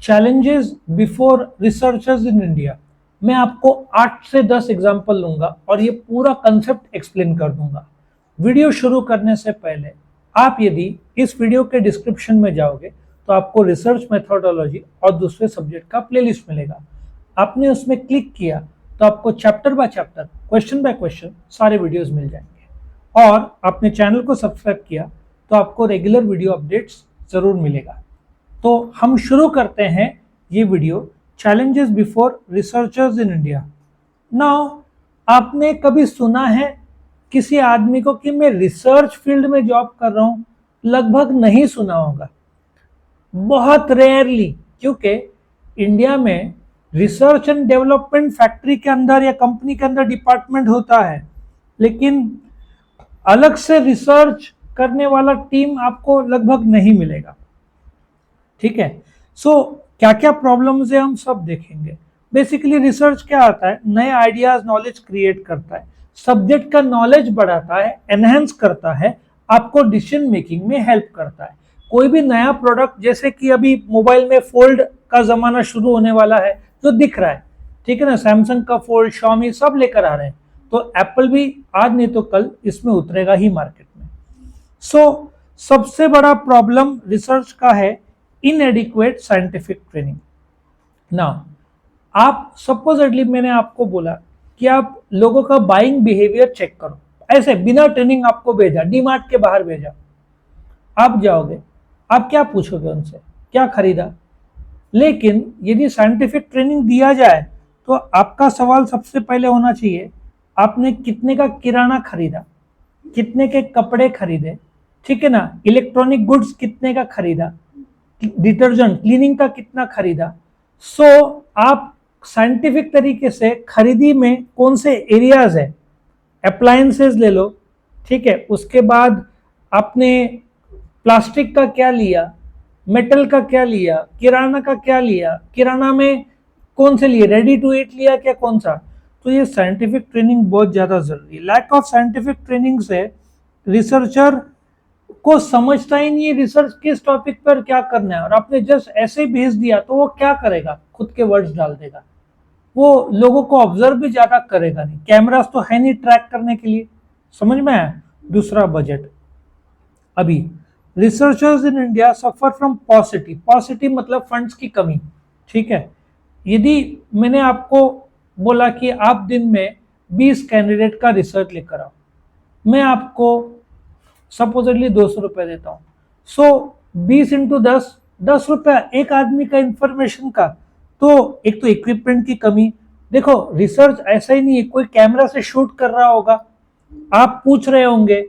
Challenges before researchers in India. मैं आपको 8 से 10 एग्जाम्पल लूंगा और ये पूरा कंसेप्ट एक्सप्लेन कर दूंगा। वीडियो शुरू करने से पहले आप यदि इस वीडियो के डिस्क्रिप्शन में जाओगे तो आपको रिसर्च मेथोडोलॉजी और दूसरे सब्जेक्ट का प्लेलिस्ट मिलेगा। आपने उसमें क्लिक किया तो आपको chapter by chapter, question by question सारे वीडियोस मिल जाएंगे। और आपने चैनल को सब्सक्राइब किया तो आपको रेगुलर वीडियो अपडेट्स जरूर मिलेगा। तो हम शुरू करते हैं ये video, challenges before researchers in India. Now, आपने कभी सुना है किसी आदमी को कि मैं रिसर्च फील्ड में जॉब कर रहा हूं? लगभग नहीं सुना होगा, बहुत रेयरली, क्योंकि इंडिया में रिसर्च एंड डेवलपमेंट फैक्ट्री के अंदर या कंपनी के अंदर डिपार्टमेंट होता है, लेकिन अलग से रिसर्च करने वाला टीम आपको लगभग नहीं मिलेगा। ठीक है, सो क्या क्या प्रॉब्लम्स है हम सब देखेंगे। बेसिकली रिसर्च क्या आता है? नए आइडियाज, नॉलेज क्रिएट करता है, सब्जेक्ट का नॉलेज बढ़ाता है, एनहेंस करता है, आपको डिसीजन मेकिंग में हेल्प करता है। कोई भी नया प्रोडक्ट, जैसे कि अभी मोबाइल में फोल्ड का जमाना शुरू होने वाला है जो दिख रहा है, ठीक है ना, सैमसंग का फोल्ड, Xiaomi सब लेकर आ रहे हैं, तो एप्पल भी आज नहीं तो कल इसमें उतरेगा ही मार्केट में। सो सबसे बड़ा प्रॉब्लम रिसर्च का है इनएडिक्वेट साइंटिफिक ट्रेनिंग। ना, आप सपोजिटली मैंने आपको बोला कि आप लोगों का बाइंग बिहेवियर चेक करो, ऐसे बिना ट्रेनिंग आपको भेजा, डीमार्ट के बाहर भेजा, आप जाओगे, आप क्या पूछोगे उनसे, क्या खरीदा? लेकिन यदि साइंटिफिक ट्रेनिंग दिया जाए तो आपका सवाल सबसे पहले होना चाहिए, आपने कितने का किराना खरीदा, कितने के कपड़े खरीदे, ठीक है ना, इलेक्ट्रॉनिक गुड्स कितने का खरीदा, डिटर्जेंट, क्लीनिंग का कितना खरीदा। सो आप साइंटिफिक तरीके से खरीदी में कौन से एरियाज है, अप्लायंसेस ले लो, ठीक है, उसके बाद आपने प्लास्टिक का क्या लिया, मेटल का क्या लिया, किराना का क्या लिया, किराना में कौन से लिए, रेडी टू ईट लिया क्या, कौन सा। तो ये साइंटिफिक ट्रेनिंग बहुत ज्यादा जरूरी है। लैक ऑफ साइंटिफिक ट्रेनिंग से रिसर्चर को समझता ही नहीं है रिसर्च किस टॉपिक पर क्या करना है, और आपने जस्ट ऐसे ही भेज दिया तो वो क्या करेगा, खुद के वर्ड्स डाल देगा, वो लोगों को ऑब्जर्व भी ज्यादा करेगा नहीं, कैमरास तो है नहीं ट्रैक करने के लिए। समझ में आया? दूसरा, बजट। अभी researchers in India suffer from पॉसिटी, पॉसिटी मतलब फंड्स की कमी। ठीक है, यदि मैंने आपको बोला कि आप दिन में 20 कैंडिडेट का रिसर्च लेकर आओ, मैं आपको सपोजिटली 200 रुपए देता हूं, सो 20 इंटू 10 रुपया एक आदमी का इंफॉर्मेशन का। तो एक तो इक्विपमेंट की कमी, देखो रिसर्च ऐसा ही नहीं है कोई कैमरा से शूट कर रहा होगा, आप पूछ रहे होंगे,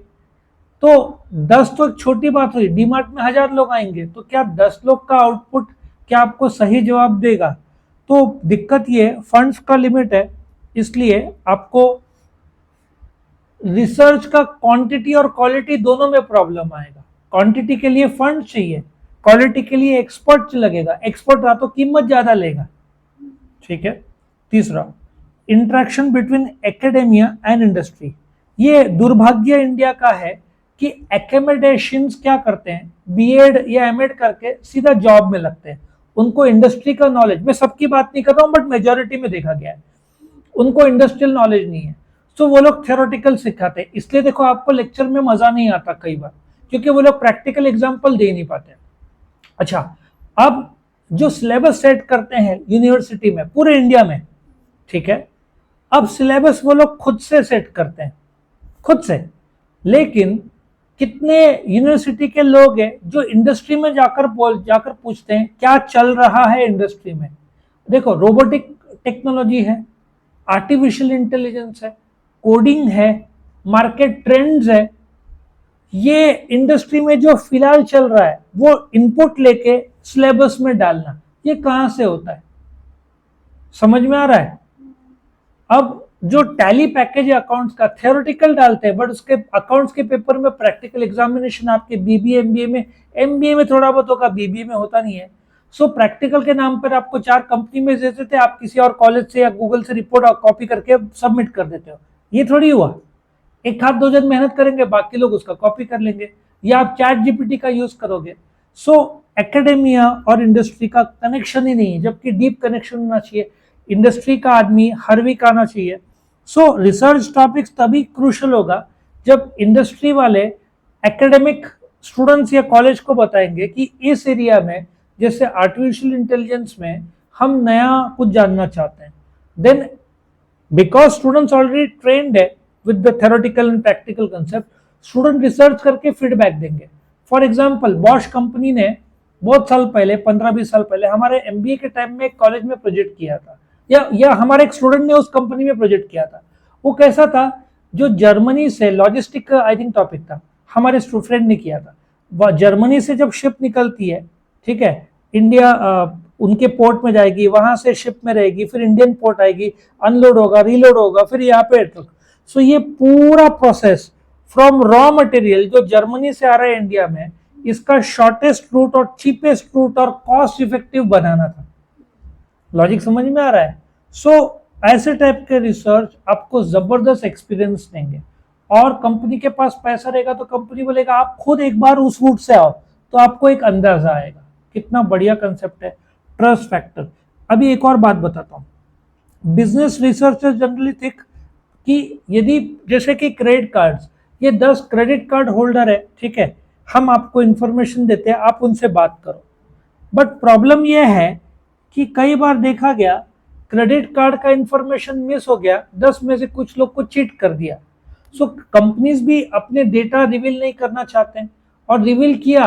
तो 10 तो एक छोटी बात हुई, डीमार्ट में 1000 लोग आएंगे, तो क्या 10 लोग का आउटपुट क्या आपको सही जवाब देगा? तो दिक्कत ये फंड्स का लिमिट है, इसलिए आपको रिसर्च का क्वांटिटी और क्वालिटी दोनों में प्रॉब्लम आएगा। क्वांटिटी के लिए फंड चाहिए, क्वालिटी के लिए एक्सपर्ट लगेगा, एक्सपर्ट रहा तो कीमत ज्यादा लेगा। ठीक है, तीसरा, interaction between academia and industry. ये दुर्भाग्य इंडिया का है कि एकेडमिशियंस क्या करते हैं, बीएड या एमएड करके सीधा जॉब में लगते हैं, उनको इंडस्ट्री का नॉलेज, मैं सबकी बात नहीं कर रहा हूं बट मेजोरिटी में देखा गया है, उनको इंडस्ट्रियल नॉलेज नहीं है, तो वो लोग थ्योरेटिकल सिखाते हैं। इसलिए देखो आपको लेक्चर में मजा नहीं आता कई बार, क्योंकि वो लोग प्रैक्टिकल एग्जाम्पल दे नहीं पाते। अच्छा, अब जो सिलेबस सेट करते हैं यूनिवर्सिटी में पूरे इंडिया में, ठीक है, अब सिलेबस वो लोग खुद से सेट करते हैं, खुद से, लेकिन कितने यूनिवर्सिटी के लोग हैं जो इंडस्ट्री में जाकर पूछते हैं क्या चल रहा है इंडस्ट्री में। देखो, रोबोटिक टेक्नोलॉजी है, आर्टिफिशियल इंटेलिजेंस है, कोडिंग है, मार्केट ट्रेंड्स है, ये इंडस्ट्री में जो फिलहाल चल रहा है वो इनपुट लेके सिलेबस में डालना, ये कहां से होता है? समझ में आ रहा है? अब जो टैली पैकेज है अकाउंट्स का, थ्योरेटिकल डालते हैं, बट उसके अकाउंट्स के पेपर में प्रैक्टिकल एग्जामिनेशन आपके बीबीए एमबीए में, एमबीए में थोड़ा बहुत होगा, बीबीए में होता नहीं है। सो प्रैक्टिकल के नाम पर आपको 4 कंपनी में देते थे, आप किसी और कॉलेज से या गूगल से रिपोर्ट कॉपी करके सबमिट कर देते हो। ये थोड़ी हुआ, एक हाथ 2 जन मेहनत करेंगे, बाकी लोग उसका कॉपी कर लेंगे, या आप चैट जीपीटी का यूज करोगे। सो एकेडेमिया और इंडस्ट्री का कनेक्शन ही नहीं है, जबकि डीप कनेक्शन होना चाहिए। इंडस्ट्री का आदमी हर वीक आना चाहिए। सो रिसर्च टॉपिक्स तभी क्रूशल होगा जब इंडस्ट्री वाले एकेडमिक स्टूडेंट्स या कॉलेज को बताएंगे कि इस एरिया में, जैसे आर्टिफिशियल इंटेलिजेंस में, हम नया कुछ जानना चाहते हैं। Then because students already trained है with the theoretical and practical concept, student research करके फीडबैक देंगे। फॉर एग्जाम्पल बॉश कंपनी ने बहुत साल पहले, 15-20 साल पहले, हमारे एमबीए के टाइम में एक कॉलेज में प्रोजेक्ट किया था, या हमारे एक स्टूडेंट ने उस कंपनी में प्रोजेक्ट किया था। वो कैसा था, जो जर्मनी से लॉजिस्टिक आई थिंक टॉपिक था, हमारे फ्रेंड ने किया था। जर्मनी से जब शिप निकलती है, ठीक है, इंडिया उनके पोर्ट में जाएगी, वहां से शिप में रहेगी, फिर इंडियन पोर्ट आएगी, अनलोड होगा, रीलोड होगा, फिर यहाँ पे। सो ये पूरा प्रोसेस फ्रॉम रॉ मटेरियल जो जर्मनी से आ रहा है इंडिया में, इसका शॉर्टेस्ट रूट और चीपेस्ट रूट और कॉस्ट इफेक्टिव बनाना था। लॉजिक समझ में आ रहा है? सो ऐसे टाइप के रिसर्च आपको जबरदस्त एक्सपीरियंस देंगे। और कंपनी के पास पैसा रहेगा तो कंपनी बोलेगा आप खुद एक बार उस रूट से आओ, तो आपको एक अंदाजा आएगा। कितना बढ़िया कंसेप्ट है, ट्रस्ट फैक्टर। अभी एक और बात बताता हूं। बिजनेस रिसर्चर्स जनरली थिंक कि यदि जैसे कि क्रेडिट कार्ड्स, ये 10 क्रेडिट कार्ड होल्डर है, ठीक है, हम आपको इंफॉर्मेशन देते हैं, आप उनसे बात करो। बट प्रॉब्लम यह है कि कई बार देखा गया क्रेडिट कार्ड का इंफॉर्मेशन मिस हो गया, 10 में से कुछ लोग को चीट कर दिया। सो कंपनीज भी अपने डेटा रिवील नहीं करना चाहते हैं, और रिवील किया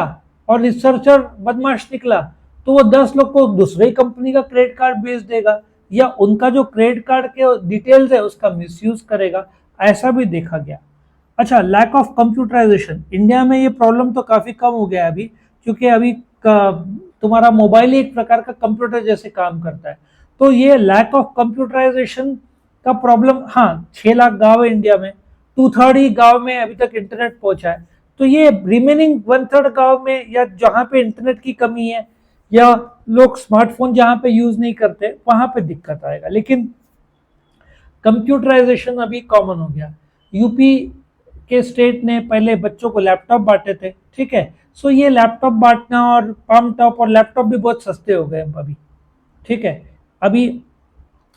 और रिसर्चर बदमाश निकला तो वो 10 लोग को दूसरे कंपनी का क्रेडिट कार्ड बेच देगा, या उनका जो क्रेडिट कार्ड के डिटेल्स है उसका मिसयूज करेगा। ऐसा भी देखा गया। अच्छा, लैक ऑफ कंप्यूटराइजेशन। इंडिया में ये प्रॉब्लम तो काफी कम हो गया है अभी, क्योंकि अभी तुम्हारा मोबाइल ही एक प्रकार का कंप्यूटर जैसे काम करता है। तो ये लैक ऑफ कंप्यूटराइजेशन का प्रॉब्लम, हाँ, 6 लाख गांव है इंडिया में, 2/3 ही गांव में अभी तक इंटरनेट पहुंचा है। तो ये रिमेनिंग 1/3 गांव में, या जहां पे इंटरनेट की कमी है, या लोग स्मार्टफोन जहां पे यूज नहीं करते, वहां पे दिक्कत आएगा। लेकिन कंप्यूटराइजेशन अभी कॉमन हो गया। यूपी के स्टेट ने पहले बच्चों को लैपटॉप बांटे थे, ठीक है। सो ये लैपटॉप बांटना और पाम टॉप और लैपटॉप भी बहुत सस्ते हो गए अभी, ठीक है। अभी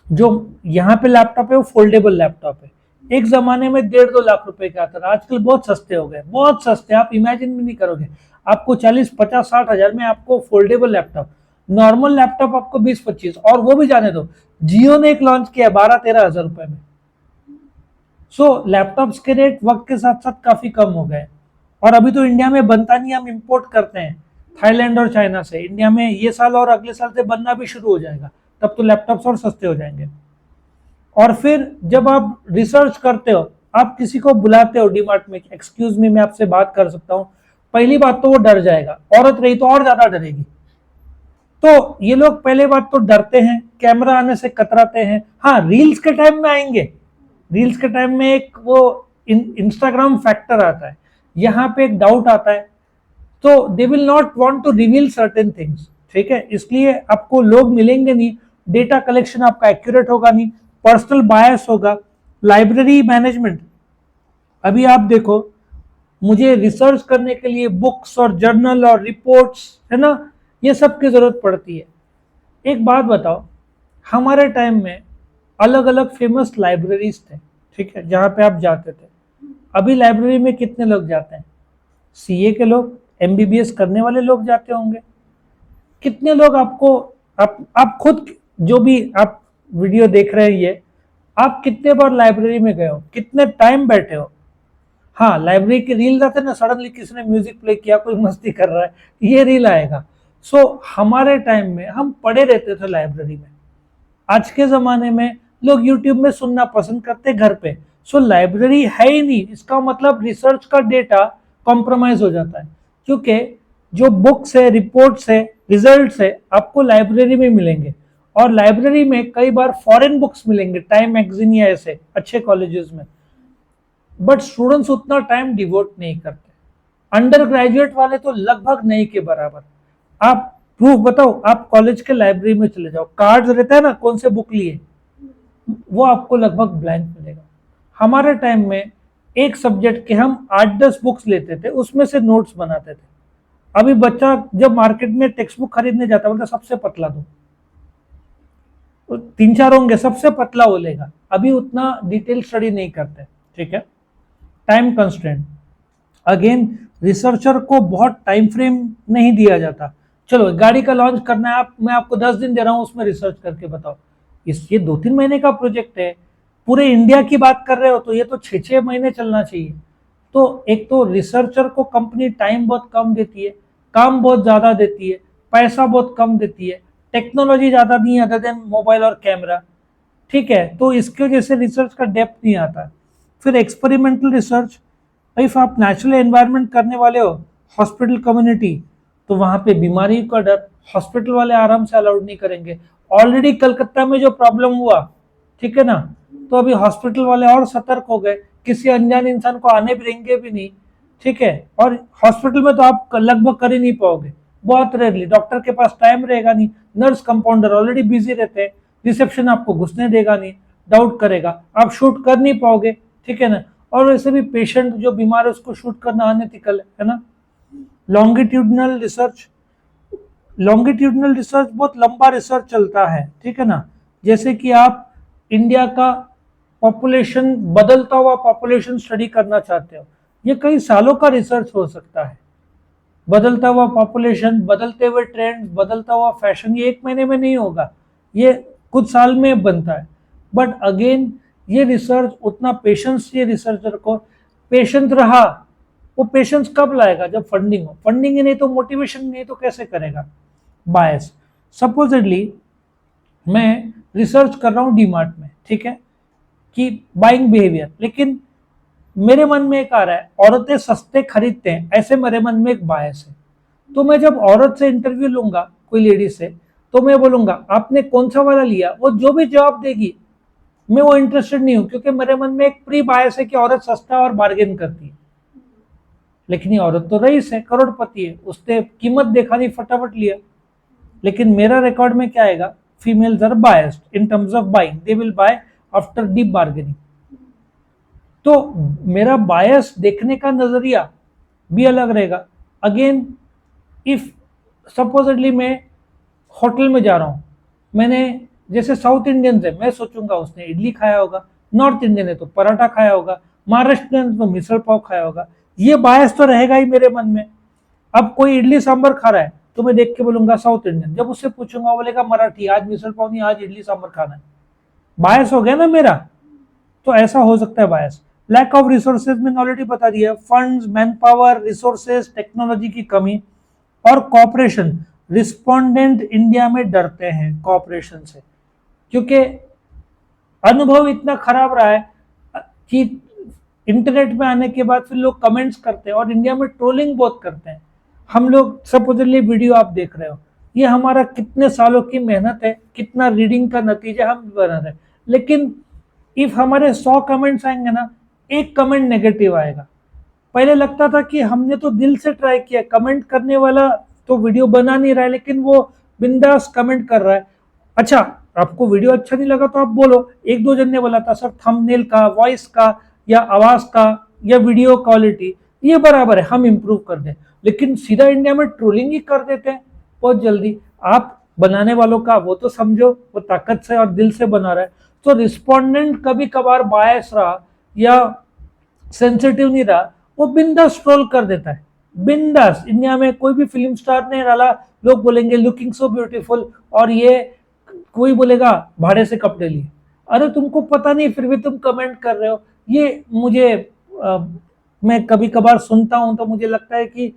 जो यहाँ पे लैपटॉप है वो फोल्डेबल लैपटॉप है। एक जमाने में 1.5-2 लाख रुपए का आता था, आजकल बहुत सस्ते हो गए, बहुत सस्ते, आप इमेजिन भी नहीं करोगे। आपको 40-50-60 हजार में आपको फोल्डेबल लैपटॉप, नॉर्मल लैपटॉप आपको 20-25, और वो भी जाने दो, जियो ने एक लॉन्च किया 12-13 हजार रुपए में। सो लैपटॉप्स के रेट वक्त के साथ साथ काफी कम हो गए। और अभी तो इंडिया में बनता नहीं, हम इंपोर्ट करते हैं थाईलैंड और चाइना से। इंडिया में ये साल और अगले साल से बनना भी शुरू हो जाएगा, तब तो लैपटॉप्स और सस्ते हो जाएंगे। और फिर जब आप रिसर्च करते हो, आप किसी को बुलाते हो डीमार्ट में, एक्सक्यूज मी मैं आपसे बात कर सकता हूँ, पहली बात तो वो डर जाएगा, औरत रही तो और ज्यादा डरेगी। तो ये लोग पहले बात तो डरते हैं, कैमरा आने से कतराते हैं। हाँ, रील्स के टाइम में आएंगे, रील्स के टाइम में एक वो इंस्टाग्राम फैक्टर आता है, यहाँ पे एक डाउट आता है, तो they will not want to reveal certain things, ठीक है। इसलिए आपको लोग मिलेंगे नहीं, डेटा कलेक्शन आपका एक्यूरेट होगा नहीं, पर्सनल बायस होगा। लाइब्रेरी मैनेजमेंट, अभी आप देखो, मुझे रिसर्च करने के लिए बुक्स और जर्नल और रिपोर्ट्स, है ना, ये सब की जरूरत पड़ती है। एक बात बताओ, हमारे टाइम में अलग अलग फेमस लाइब्रेरीज थे, ठीक है, जहां पे आप जाते थे। अभी लाइब्रेरी में कितने लोग जाते हैं? सीए के लोग, एमबीबीएस करने वाले लोग जाते होंगे। कितने लोग आपको, आप खुद जो भी आप वीडियो देख रहे हैं ये, आप कितने बार लाइब्रेरी में गए हो, कितने टाइम बैठे हो? हाँ, लाइब्रेरी की रील आते ना, सडनली किसी ने म्यूजिक प्ले किया, कोई मस्ती कर रहा है, ये रील आएगा। सो हमारे टाइम में हम पढ़े रहते थे लाइब्रेरी में। आज के जमाने में लोग यूट्यूब में सुनना पसंद करते घर पे। सो लाइब्रेरी है ही नहीं, इसका मतलब रिसर्च का डेटा कॉम्प्रोमाइज हो जाता है, क्योंकि जो बुक्स है, रिपोर्ट्स है, रिजल्ट्स है, आपको लाइब्रेरी में मिलेंगे। और लाइब्रेरी में कई बार फॉरेन बुक्स मिलेंगे, टाइम मैगजीन या ऐसे अच्छे कॉलेजेस में। बट स्टूडेंट्स उतना टाइम डिवोट नहीं करते, अंडर ग्रेजुएट वाले तो लगभग नहीं के बराबर। आप प्रूफ बताओ, आप कॉलेज के लाइब्रेरी में चले जाओ, कार्ड रहता है ना, कौन से बुक लिए, वो आपको लगभग ब्लैंक मिलेगा। हमारे टाइम में एक सब्जेक्ट के हम 8-10 बुक्स लेते थे, उसमें से नोट्स बनाते थे। अभी बच्चा जब मार्केट में टेक्स्ट बुक खरीदने जाता है मतलब सबसे पतला दो, तो 3-4 होंगे, सबसे पतला वो लेगा। अभी उतना डिटेल स्टडी नहीं करते, ठीक है। टाइम कंस्ट्रेंट, अगेन रिसर्चर को बहुत टाइम फ्रेम नहीं दिया जाता। चलो गाड़ी का लॉन्च करना है, मैं आपको 10 दिन दे रहा हूं, उसमें रिसर्च करके बताओ। ये 2-3 महीने का प्रोजेक्ट है, पूरे इंडिया की बात कर रहे हो तो ये तो 6-6 महीने चलना चाहिए। तो एक तो रिसर्चर को कंपनी टाइम बहुत कम देती है, काम बहुत ज्यादा देती है, पैसा बहुत कम देती है, टेक्नोलॉजी ज्यादा नहीं अदर देन मोबाइल और कैमरा, ठीक है। तो इसकी वजह से रिसर्च का डेप्थ नहीं आता। फिर एक्सपेरिमेंटल रिसर्च, इफ आप नेचुरल एनवायरनमेंट करने वाले हो, हॉस्पिटल कम्युनिटी, तो वहां पे बीमारी का डर, हॉस्पिटल वाले आराम से अलाउड नहीं करेंगे। ऑलरेडी कलकत्ता में जो प्रॉब्लम हुआ, ठीक है ना, तो अभी हॉस्पिटल वाले और सतर्क हो गए, किसी अनजान इंसान को आने भी देंगे भी नहीं, ठीक है। और हॉस्पिटल में तो आप लगभग कर ही नहीं पाओगे, बहुत रेयरली, डॉक्टर के पास टाइम रहेगा नहीं, नर्स कंपाउंडर ऑलरेडी बिजी रहते हैं, रिसेप्शन आपको घुसने देगा नहीं, डाउट करेगा, आप शूट कर नहीं पाओगे, ठीक है ना। और वैसे भी पेशेंट जो बीमार है उसको शूट करना अनएथिकल है ना। लॉन्गिट्यूडनल रिसर्च, लॉन्गिट्यूडनल रिसर्च बहुत लंबा रिसर्च चलता है, ठीक है ना। जैसे कि आप इंडिया का पॉपुलेशन, बदलता हुआ पॉपुलेशन स्टडी करना चाहते हो, ये कई सालों का रिसर्च हो सकता है। बदलता हुआ पॉपुलेशन, बदलते हुए ट्रेंड, बदलता हुआ फैशन, ये 1 महीने में नहीं होगा, ये कुछ साल में बनता है। बट अगेन ये रिसर्च उतना पेशेंस चाहिए रिसर्चर को, पेशेंट रहा, वो पेशेंस कब लाएगा, जब फंडिंग हो। फंडिंग ही नहीं तो मोटिवेशन नहीं तो कैसे करेगा। बायस, सपोजिटली मैं रिसर्च कर रहा हूँ डीमार्ट में, ठीक है, कि बाइंग बिहेवियर, लेकिन मेरे मन में एक आ रहा है औरतें सस्ते खरीदते हैं, ऐसे मेरे मन में एक बायस है। तो मैं जब औरत से इंटरव्यू लूंगा, कोई लेडी से, तो मैं बोलूंगा आपने कौन सा वाला लिया, वो जो भी जवाब देगी मैं वो इंटरेस्टेड नहीं हूं, क्योंकि मेरे मन में एक प्री बायस है कि औरत सस्ता और बार्गेन करती है। लेकिन ये औरत तो रईस है, करोड़पति है, उसने कीमत देखा नहीं, फटाफट लिया। लेकिन मेरा रिकॉर्ड में क्या आएगा, females are biased in terms of buying, they will buy after deep bargaining. तो मेरा बायस देखने का नजरिया भी अलग रहेगा। अगेन इफ सपोजिटली मैं होटल में जा रहा हूं, मैंने जैसे साउथ इंडियन है, मैं सोचूंगा उसने इडली खाया होगा, नॉर्थ इंडियन है तो पराठा खाया होगा, महाराष्ट्रियन तो मिसल पाव खाया होगा, ये बायस तो रहेगा ही मेरे मन में। अब कोई इडली सांभर खा रहा है तो मैं देख के बोलूंगा साउथ इंडियन, जब उससे पूछूंगा बोलेगा मराठी, आज मिसल पाव नहीं, आज इडली सांभर खाना है। बायस हो गया ना मेरा, तो ऐसा हो सकता है बायस। लैक ऑफ रिसोर्सेज मैंने ऑलरेडी बता दिया, funds, man power, resources, technology की कमी और कॉपरेशन। रिस्पोंडेंट इंडिया में डरते हैं कॉपरेशन से, क्योंकि अनुभव इतना खराब रहा है कि इंटरनेट में आने के बाद फिर लोग कमेंट्स करते हैं और इंडिया में ट्रोलिंग बहुत करते हैं। हम लोग सपोजली वीडियो आप देख रहे हो, ये हमारा कितने सालों की मेहनत है, कितना रीडिंग का नतीजा हम बना रहे हैं। लेकिन इफ हमारे 100 कमेंट्स आएंगे ना, एक कमेंट नेगेटिव आएगा। पहले लगता था कि हमने तो दिल से ट्राई किया, कमेंट करने वाला तो वीडियो बना नहीं रहा है लेकिन वो बिंदास कमेंट कर रहा है। अच्छा, आपको वीडियो अच्छा नहीं लगा तो आप बोलो, 1-2 जन ने बोला था सर थंबनेल का, वॉइस का या आवाज का या वीडियो क्वालिटी ये बराबर है, हम इंप्रूव कर दें। लेकिन सीधा इंडिया में ट्रोलिंग ही कर देते हैं बहुत जल्दी। आप बनाने वालों का वो तो समझो, वो ताकत से और दिल से बना रहा है। तो रिस्पोंडेंट कभी कभार बायस रहा या सेंसिटिव नहीं रहा, वो बिंदास ट्रोल कर देता है, बिंदास। इंडिया में कोई भी फिल्म स्टार नहीं रहा, लोग बोलेंगे लुकिंग सो ब्यूटीफुल, और ये कोई बोलेगा भाड़े से कपड़े लिए। अरे तुमको पता नहीं फिर भी तुम कमेंट कर रहे हो। ये मुझे मैं कभी कभार सुनता हूं तो मुझे लगता है कि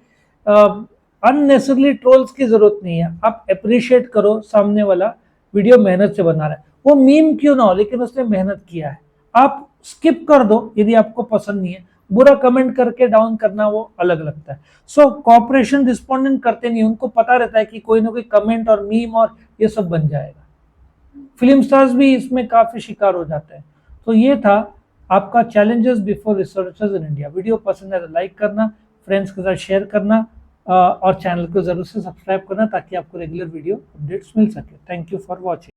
अननेसेसरली ट्रोल्स की जरूरत नहीं है। आप अप्रिशिएट करो, सामने वाला वीडियो मेहनत से बना रहा है, वो मीम क्यों ना हो लेकिन उसने मेहनत किया है। आप स्किप कर दो यदि आपको पसंद नहीं है, बुरा कमेंट करके डाउन करना वो अलग लगता है। सो कॉपरेशन रिस्पोंडेंट करते नहीं, उनको पता रहता है कि कोई ना कोई कमेंट और मीम और ये सब बन जाएगा। फिल्म स्टार्स भी इसमें काफी शिकार हो जाते हैं। तो ये था आपका challenges before researchers in India. Video पसंद है तो लाइक करना, फ्रेंड्स के साथ शेयर करना और चैनल को जरूर से सब्सक्राइब करना ताकि आपको रेगुलर वीडियो अपडेट्स मिल सके। Thank you for watching.